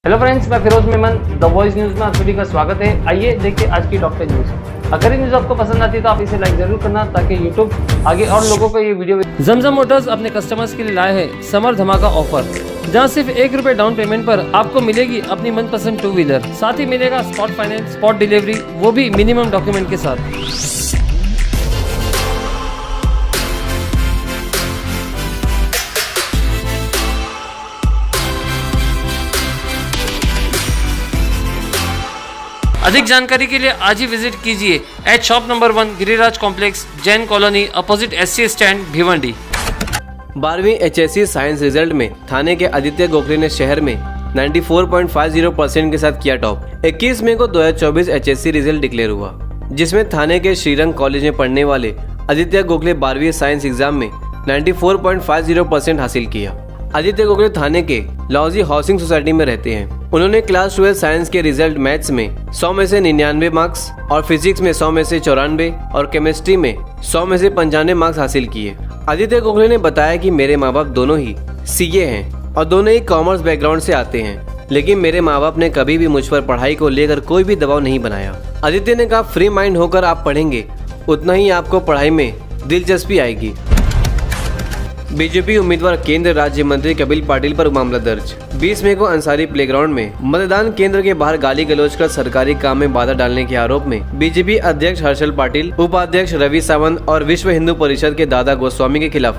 Hello friends, मैं Firoz Memon the voice news में आप सभी का स्वागत है। आइए देखिए आज की डॉक्टर न्यूज़। अगर ये न्यूज़ आपको पसंद आती है तो आप इसे लाइक जरूर करना ताकि यूट्यूब आगे और लोगों को ये वीडियो। जमजम मोटर्स अपने कस्टमर्स के लिए लाए हैं समर धमाका ऑफर, जहां सिर्फ ₹1 डाउन पेमेंट पर आपको मिलेगी अपनी मनपसंद 2 व्हीलर। साथ ही मिलेगा स्पॉट फाइनेंस, स्पॉट डिलीवरी, वो भी मिनिमम डॉक्यूमेंट के साथ। अधिक जानकारी के लिए आज ही विजिट कीजिए eight shop number 1 Giriraj complex, Jain colony, opposite SC stand, Bhiwandi. 12वीं HSC साइंस रिजल्ट में थाने के आदित्य गोखले ने शहर में 94.50% के साथ किया टॉप। 21 मई को 2024 HSC रिजल्ट डिक्लेयर हुआ, जिसमें थाने के श्रीरंग कॉलेज में पढ़ने वाले आदित्य गोखले 12वीं साइंस एग्जाम में 94.50% हासिल किया। आदित्य गोखले थाने के लॉजी हाउसिंग सोसाइटी में रहते हैं। उन्होंने क्लास 12 साइंस के रिजल्ट मैथ्स में 100 में से 99 मार्क्स और फिजिक्स में 100 में से 94 और केमिस्ट्री में 100 में से 95 मार्क्स हासिल किए। आदित्य गोखले ने बताया कि मेरे माँ बाप दोनों ही CA हैं और दोनों ही कॉमर्स बैकग्राउंड से आते हैं, लेकिन मेरे माँ बाप ने कभी भी मुझ पर पढ़ाई को लेकर कोई भी दबाव नहीं बनाया। आदित्य ने कहा, फ्री माइंड होकर आप पढ़ेंगे उतना ही आपको पढ़ाई में दिलचस्पी आएगी। बीजेपी उम्मीदवार केंद्र राज्य मंत्री कपिल पाटिल पर मामला दर्ज। 20 मई को अंसारी प्लेग्राउंड में मतदान केंद्र के बाहर गाली गलौज कर सरकारी काम में बाधा डालने के आरोप में बीजेपी अध्यक्ष हर्षल पाटिल, उपाध्यक्ष रवि सावंत और विश्व हिंदू परिषद के दादा गोस्वामी के खिलाफ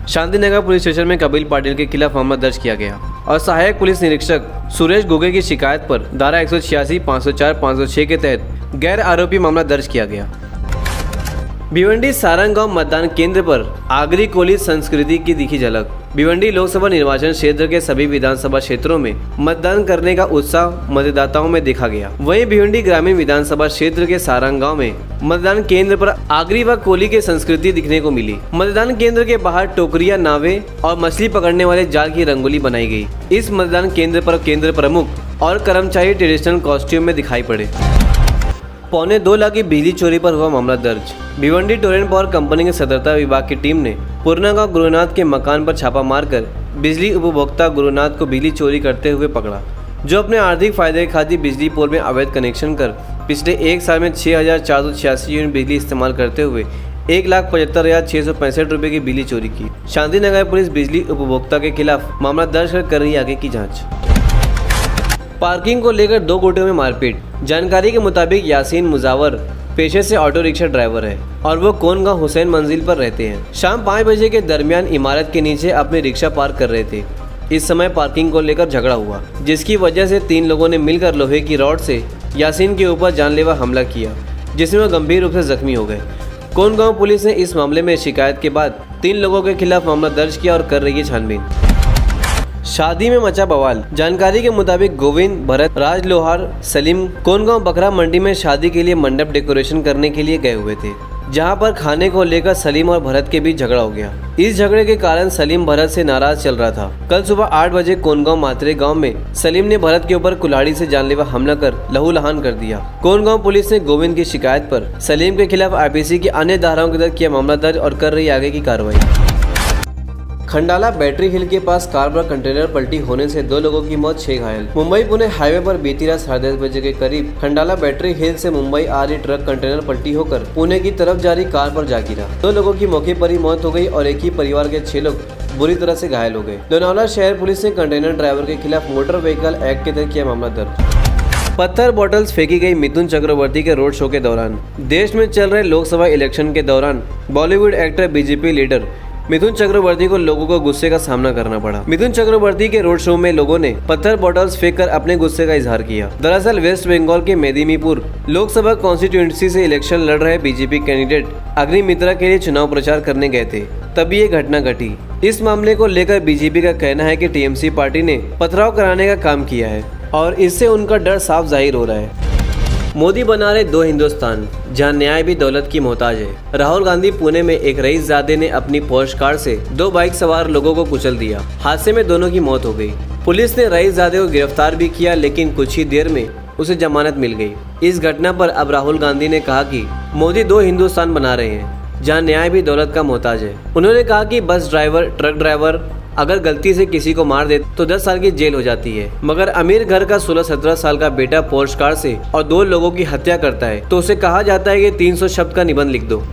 शांतिनगर पुलिस स्टेशन में कपिल पाटिल के खिलाफ मामला दर्ज किया गया और सहायक पुलिस निरीक्षक सुरेश गोगे की शिकायत पर धारा 186, 504, 506 के तहत गैर आरोपी मामला दर्ज किया गया। भिवंडी सारंग गांव मतदान केंद्र पर आगरी कोली संस्कृति की दिखी झलक। भिवंडी लोकसभा निर्वाचन क्षेत्र के सभी विधानसभा क्षेत्रों में मतदान करने का उत्साह मतदाताओं में देखा गया। वहीं भिवंडी ग्रामीण विधानसभा क्षेत्र के सारंग गांव में मतदान केंद्र पर आगरी व कोली की संस्कृति दिखने को मिली। मतदान केंद्र के बाहर टोकरियां, नावे और मछली पकड़ने वाले जाल की रंगोली बनाई गई। इस मतदान केंद्र पर केंद्र प्रमुख और कर्मचारी ट्रेडिशनल कॉस्ट्यूम में दिखाई पड़े। 2.25 लाख की बिजली चोरी पर हुआ मामला दर्ज। भिवंडी टोरेंट पावर कंपनी के सतर्कता विभाग की टीम ने पुरनागांव गुरुनाथ के मकान पर छापा मारकर बिजली उपभोक्ता गुरुनाथ को बिजली चोरी करते हुए पकड़ा, जो अपने आर्थिक फायदे खातिर बिजली पोल में अवैध कनेक्शन कर पिछले 1 साल में 6,486 यूनिट बिजली इस्तेमाल करते हुए 1,75,665 रुपये की बिजली चोरी की। शांतिनगर पुलिस बिजली उपभोक्ता के खिलाफ मामला दर्ज कर रही आगे की जाँच। पार्किंग को लेकर 2 गुटों में मारपीट। जानकारी के मुताबिक यासीन मुजावर पेशे से ऑटो रिक्शा ड्राइवर है और वो कोनगांव हुसैन मंजिल पर रहते हैं। शाम 5 बजे के दरमियान इमारत के नीचे अपनी रिक्शा पार्क कर रहे थे। इस समय पार्किंग को लेकर झगड़ा हुआ, जिसकी वजह से 3 लोगों ने मिलकर लोहे की रॉड से यासीन के ऊपर जानलेवा हमला किया, जिसमें वो गंभीर रूप से जख्मी हो गए। कोनगांव पुलिस ने इस मामले में शिकायत के बाद 3 लोगों के खिलाफ मामला दर्ज किया और कर रही है छानबीन। शादी में मचा बवाल। जानकारी के मुताबिक गोविंद, भरत, राज लोहार, सलीम कोनगांव बकरा मंडी में शादी के लिए मंडप डेकोरेशन करने के लिए गए हुए थे, जहां पर खाने को लेकर सलीम और भरत के बीच झगड़ा हो गया। इस झगड़े के कारण सलीम भरत से नाराज चल रहा था। कल सुबह 8 बजे कोनगांव मात्रे गांव में सलीम ने भरत के ऊपर कुल्हाड़ी से जानलेवा हमला कर लहूलुहान कर दिया। कोनगांव पुलिस ने गोविंद की शिकायत पर सलीम के खिलाफ IPC की अन्य धाराओं के तहत किया मामला दर्ज और कर रही आगे की कार्रवाई। खंडाला बैटरी हिल के पास कार पर कंटेनर पलटी होने से 2 लोगों की मौत, 6 घायल। मुंबई पुणे हाईवे पर बीती रात 10:30 बजे के करीब खंडाला बैटरी हिल से मुंबई आ रही ट्रक कंटेनर पलटी होकर पुणे की तरफ जा रही कार पर जा गिरा। 2 लोगों की मौके पर ही मौत हो गई और एक ही परिवार के 6 लोग बुरी तरह से घायल हो गए। लोनावला शहर पुलिस ने कंटेनर ड्राइवर के खिलाफ मोटर व्हीकल एक्ट के तहत किया मामला दर्ज। पत्थर बॉटल्स फेंकी गई मिथुन चक्रवर्ती के रोड शो के दौरान। देश में चल रहे लोकसभा इलेक्शन के दौरान Bollywood actor BJP leader Mithun Chakraborty को लोगों को गुस्से का सामना करना पड़ा। मिथुन चक्रवर्ती के रोड शो में लोगों ने पत्थर बॉटल्स फेंककर अपने गुस्से का इजहार किया। दरअसल वेस्ट बंगाल के मेदिनीपुर लोकसभा कॉन्स्टिट्यूएंसी से इलेक्शन लड़ रहे BJP कैंडिडेट अग्निमित्रा के लिए चुनाव प्रचार करने गए थे, तभी ये घटना घटी। इस मामले को लेकर BJP का कहना है कि TMC पार्टी ने पथराव कराने का काम किया है और इससे उनका डर साफ जाहिर हो रहा है। मोदी बना रहे 2 हिंदुस्तान, जहां न्याय भी दौलत की मोहताज है। राहुल गांधी पुणे में एक रईसजादे ने अपनी पोर्श कार से 2 बाइक सवार लोगों को कुचल दिया। हादसे में दोनों की मौत हो गई। पुलिस ने रईसजादे को गिरफ्तार भी किया, लेकिन कुछ ही देर में उसे जमानत मिल गई। इस घटना पर अब राहुल गांधी ने कहा कि मोदी 2 हिंदुस्तान बना रहे हैं, जहां न्याय भी दौलत का मोहताज है। उन्होंने कहा कि बस ड्राइवर, ट्रक ड्राइवर अगर गलती से किसी को मार दे तो 10 साल की जेल हो जाती है। मगर अमीर घर का 16-17 साल का बेटा पोर्श कार से और 2 लोगों की हत्या करता है तो उसे कहा जाता है कि 300 शब्द का निबंध लिख दो।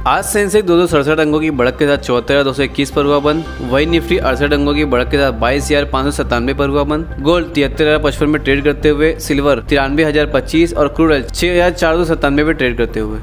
आज सेंसेक्स 267 अंकों की बढ़त के साथ 74,221 पर हुआ बंद। वही निफ्टी 68 अंकों की बढ़त के साथ 22,597 पर हुआ बंद। गोल्ड 73,055 में ट्रेड करते हुए, सिल्वर 93,025 और क्रूड ऑयल 6,497 पे ट्रेड करते हुए।